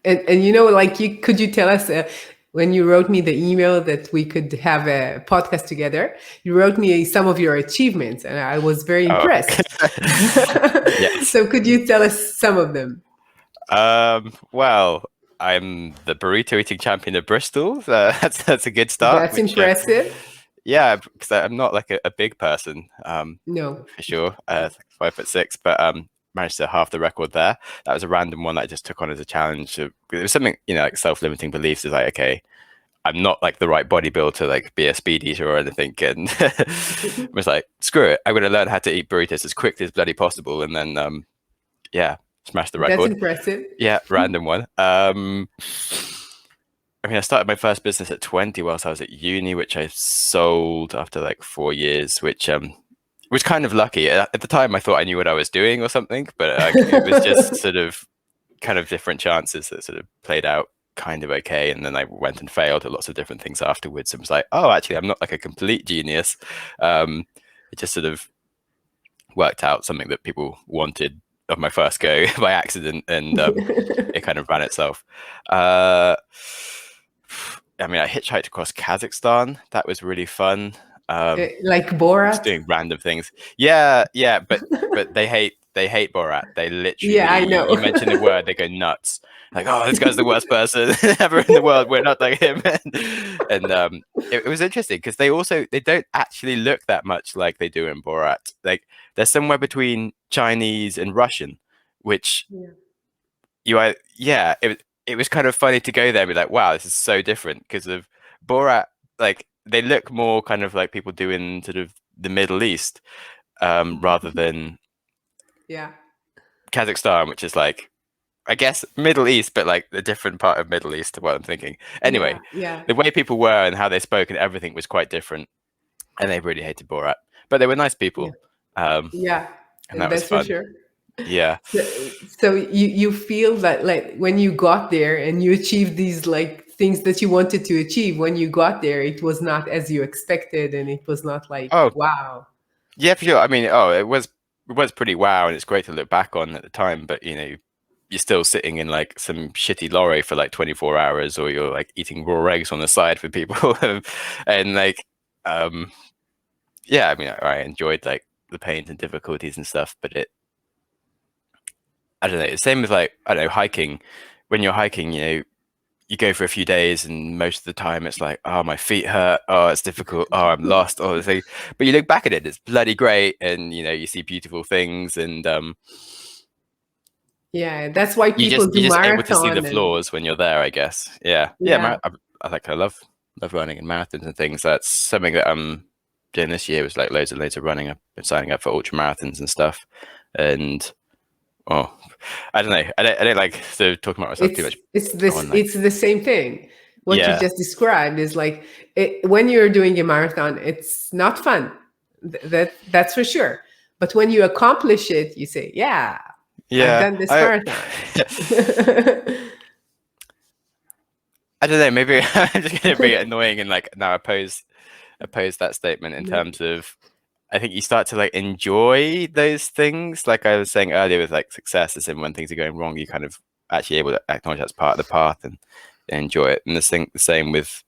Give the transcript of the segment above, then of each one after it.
And you know, like, could you tell us when you wrote me the email that we could have a podcast together, you wrote me some of your achievements, and I was very Oh, impressed. yes. So could you tell us some of them? Well, I'm the burrito eating champion of Bristol. That's a good start. That's Which, impressive. yeah, because I'm not like a big person, No. for sure. Like 5'6", but managed to halve the record there. That was a random one that I just took on as a challenge. It was something, like self-limiting beliefs. Is like, okay, I'm not like the right bodybuilder to like be a speed eater or anything, and was like, screw it, I'm going to learn how to eat burritos as quickly as bloody possible, and then yeah, smash the That's record. impressive. Yeah, random one. I mean, I started my first business at 20 whilst I was at uni, which I sold after like 4 years, which was kind of lucky. At the time, I thought I knew what I was doing or something, but it was just sort of kind of different chances that sort of played out kind of okay. And then I went and failed at lots of different things afterwards, and was like, oh, actually, I'm not like a complete genius. It just sort of worked out something that people wanted of my first go by accident, and it kind of ran itself. I mean, I hitchhiked across Kazakhstan. That was really fun. Like Just Borat. doing random things. Yeah, but they hate Borat. They literally, Yeah, I know. you mention the word, they go nuts. Like, oh, this guy's the worst person ever in the world. We're not like him. And it was interesting because they don't actually look that much like they do in Borat. Like, they're somewhere between Chinese and Russian, which it was kind of funny to go there and be like, wow, this is so different, because of Borat. Like, they look more kind of like people do in sort of the Middle East, rather than Kazakhstan, which is like, I guess, Middle East, but like a different part of Middle East to what I'm thinking. Anyway, the way people were and how they spoke and everything was quite different, and they really hated Borat, but they were nice people. And that was fun. For sure. Yeah. So you feel that, like, when you got there and you achieved these like things that you wanted to achieve, when you got there, it was not as you expected, and it was not like, wow. Yeah, for sure. I mean, it was pretty wow, and it's great to look back on at the time. But you're still sitting in like some shitty lorry for like 24 hours, or you're like eating raw eggs on the side for people, and like, yeah. I mean, I enjoyed like the pains and difficulties and stuff, but I don't know. It's same with like, I don't know, hiking. When you're hiking, you go for a few days, and most of the time it's like, oh, my feet hurt. Oh, it's difficult. Oh, I'm lost. Oh, but you look back at it, it's bloody great, and you see beautiful things, and that's why people do you're just marathon. able to see the flaws when you're there, I guess. Yeah. I love running in marathons and things. That's something that I'm doing this year. Was like loads and loads of running. I've been signing up for ultra marathons and stuff, and I don't know. I don't like to talk about myself too much. It's the same thing. What you just described is like, when you're doing a marathon, it's not fun. That's for sure. But when you accomplish it, you say, I've done this marathon. I don't know. Maybe I'm just going to be annoying and like now oppose that statement in terms of, I think you start to like enjoy those things. Like I was saying earlier with like success, is in when things are going wrong, you kind of actually able to acknowledge that's part of the path and enjoy it. And the same with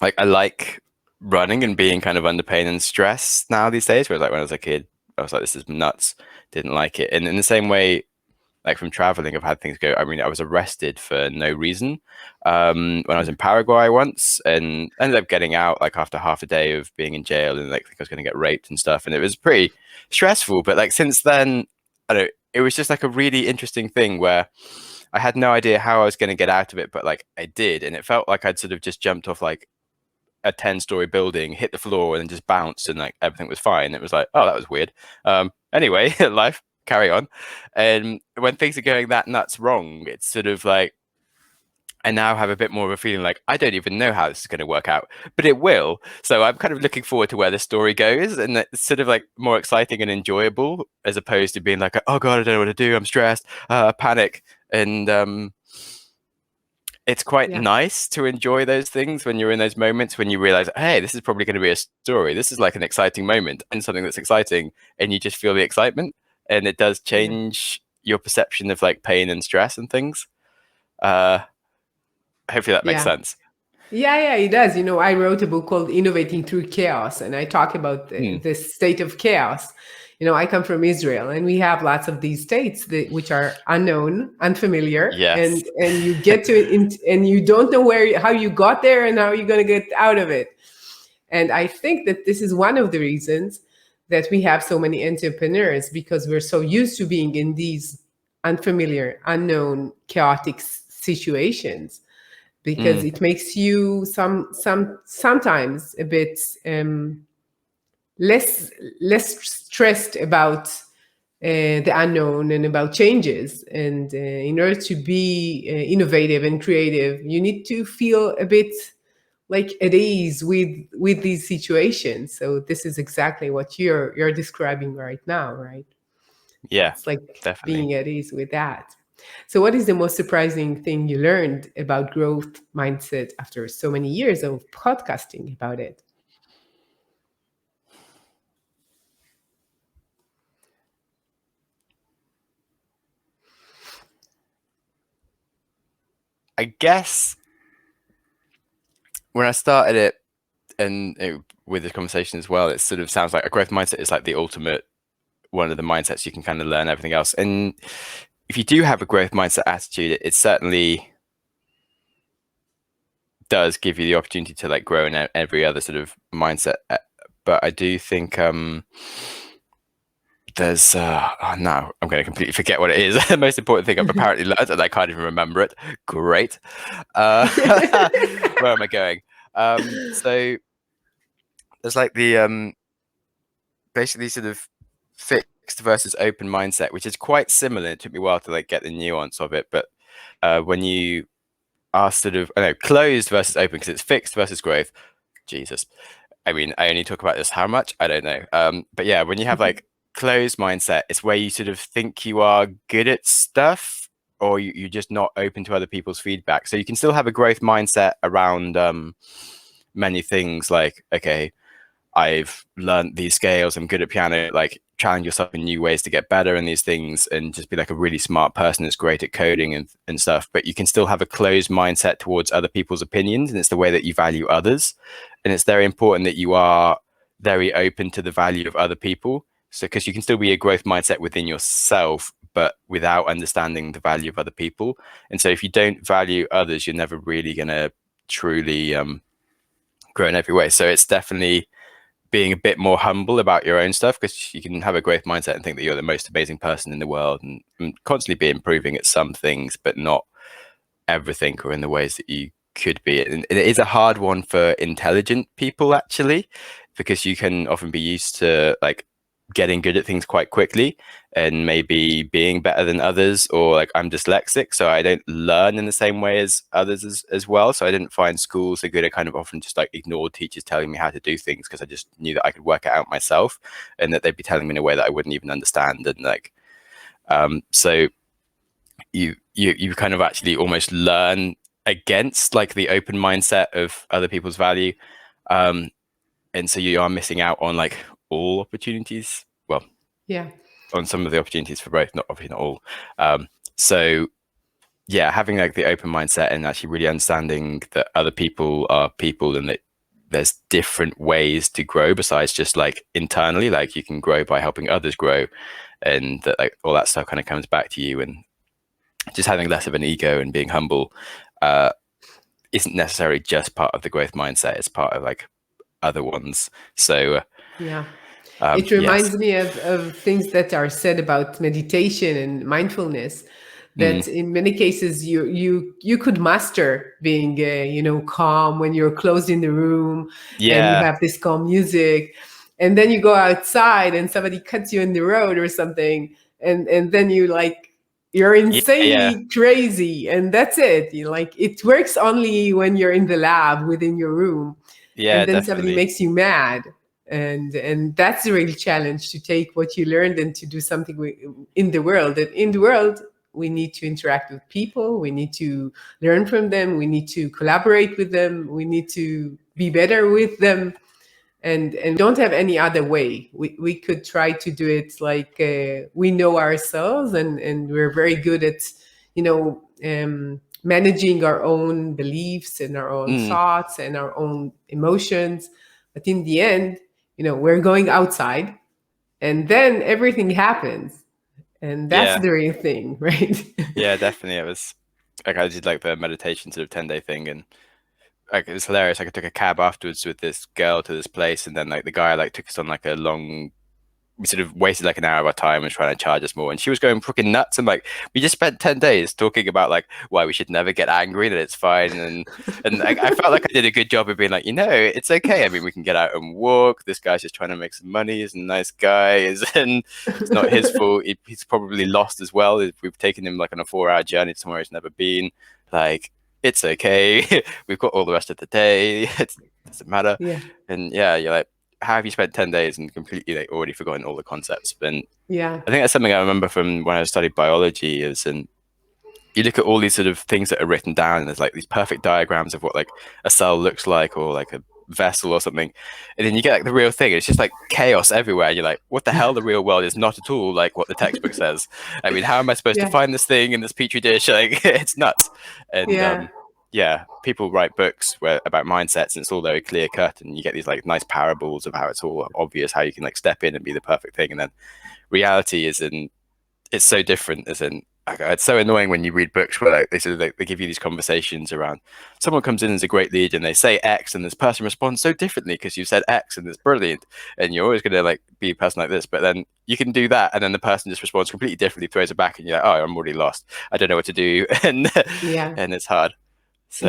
like, I like running and being kind of under pain and stress now these days, whereas like when I was a kid, I was like, this is nuts, didn't like it. And in the same way, like from traveling, I've had things go. I mean, I was arrested for no reason when I was in Paraguay once, and ended up getting out like after half a day of being in jail, and like I was going to get raped and stuff, and it was pretty stressful. But like since then, it was just like a really interesting thing where I had no idea how I was going to get out of it, but like I did, and it felt like I'd sort of just jumped off like a 10-story building, hit the floor, and then just bounced, and like everything was fine. It was like, oh, that was weird. Anyway, life. Carry on. And when things are going that nuts wrong, it's sort of like, I now have a bit more of a feeling like, I don't even know how this is going to work out, but it will. So I'm kind of looking forward to where the story goes, and it's sort of like more exciting and enjoyable, as opposed to being like, oh God, I don't know what to do. I'm stressed, panic. And it's quite nice to enjoy those things when you're in those moments, when you realize, hey, this is probably going to be a story. This is like an exciting moment and something that's exciting, and you just feel the excitement. And it does change your perception of like pain and stress and things. Hopefully that makes Yeah. sense. Yeah, it does. I wrote a book called Innovating Through Chaos, and I talk about this state of chaos. I come from Israel, and we have lots of these states which are unknown, unfamiliar, Yes. and you get to it, and you don't know how you got there and how you're going to get out of it. And I think that this is one of the reasons that we have so many entrepreneurs, because we're so used to being in these unfamiliar, unknown, chaotic situations, because it makes you sometimes a bit less stressed about the unknown and about changes. And in order to be innovative and creative, you need to feel a bit like at ease with these situations. So this is exactly what you're describing right now, right? Yeah, it's like definitely. being at ease with that. So what is the most surprising thing you learned about growth mindset after so many years of podcasting about it? I guess when I started it, and with this conversation as well, it sort of sounds like a growth mindset is like the ultimate one of the mindsets you can kind of learn everything else. And if you do have a growth mindset attitude, it certainly does give you the opportunity to like grow in every other sort of mindset. But I do think there's now I'm going to completely forget what it is. The most important thing I've apparently learned, and I can't even remember it. Great. Where am I going? So there's like the basically sort of fixed versus open mindset, which is quite similar. It took me a while to like get the nuance of it, but when you are sort of closed versus open, because it's fixed versus growth. Jesus, I mean, I only talk about this how much? I don't know. But yeah, when you have like closed mindset, it's where you sort of think you are good at stuff, or you're just not open to other people's feedback. So you can still have a growth mindset around many things, like, okay, I've learned these scales, I'm good at piano, like challenge yourself in new ways to get better in these things, and just be like a really smart person that's great at coding and stuff. But you can still have a closed mindset towards other people's opinions, and it's the way that you value others. And it's very important that you are very open to the value of other people. So, because you can still be a growth mindset within yourself, but without understanding the value of other people. And so if you don't value others, you're never really going to truly grow in every way. So it's definitely being a bit more humble about your own stuff, because you can have a growth mindset and think that you're the most amazing person in the world, and constantly be improving at some things, but not everything or in the ways that you could be. And it is a hard one for intelligent people, actually, because you can often be used to like getting good at things quite quickly and maybe being better than others, or like I'm dyslexic, so I don't learn in the same way as others as well. So I didn't find school so good. I kind of often just like ignored teachers telling me how to do things, because I just knew that I could work it out myself, and that they'd be telling me in a way that I wouldn't even understand. And like so you kind of actually almost learn against like the open mindset of other people's value, and so you are missing out on like all opportunities. Well, Yeah. on some of the opportunities for both, not obviously not all. So yeah, having like the open mindset and actually really understanding that other people are people, and that there's different ways to grow besides just like internally, like you can grow by helping others grow, and that like all that stuff kind of comes back to you. And just having less of an ego and being humble isn't necessarily just part of the growth mindset, it's part of like other ones. So yeah. It reminds me of things that are said about meditation and mindfulness, that in many cases you could master being calm when you're closed in the room, and you have this calm music, and then you go outside and somebody cuts you in the road or something, and then you're insanely crazy, and that's it. It works only when you're in the lab within your room, and then somebody makes you mad. And that's the real challenge, to take what you learned and to do something in the world. And in the world, we need to interact with people. We need to learn from them. We need to collaborate with them. We need to be better with them. And we don't have any other way. We could try to do it like we know ourselves, and we're very good at, managing our own beliefs and our own thoughts and our own emotions. But in the end, we're going outside, and then everything happens, and that's the real thing, right? Yeah, definitely. It was like I did like the meditation sort of 10-day thing, and like it was hilarious. Like I took a cab afterwards with this girl to this place, and then like the guy like took us on like a long, we sort of wasted like an hour of our time and trying to charge us more, and she was going freaking nuts. And like we just spent 10 days talking about like why we should never get angry, that it's fine. And like, I felt like I did a good job of being like, it's okay. I mean, we can get out and walk. This guy's just trying to make some money. He's a nice guy, and it's not his fault. He's probably lost as well. We've taken him like on a 4-hour journey to somewhere he's never been. Like, it's okay. We've got all the rest of the day. It doesn't matter. Yeah. And yeah, you're like, how have you spent 10 days and completely like already forgotten all the concepts? And yeah, I think that's something I remember from when I studied biology and you look at all these sort of things that are written down, and there's like these perfect diagrams of what like a cell looks like, or like a vessel or something, and then you get like the real thing, and it's just like chaos everywhere, and you're like, what the hell? The real world is not at all like what the textbook says. I mean, how am I supposed to find this thing in this petri dish? Like, it's nuts. And people write books about mindsets, and it's all very clear cut, and you get these like nice parables of how it's all obvious, how you can like step in and be the perfect thing, and then reality it's so different. It's so annoying when you read books where like they give you these conversations around someone comes in as a great lead and they say X, and this person responds so differently because you said X, and it's brilliant, and you're always going to like be a person like this, but then you can do that, and then the person just responds completely differently, throws it back, and you're like, oh, I'm already lost, I don't know what to do. And it's hard. So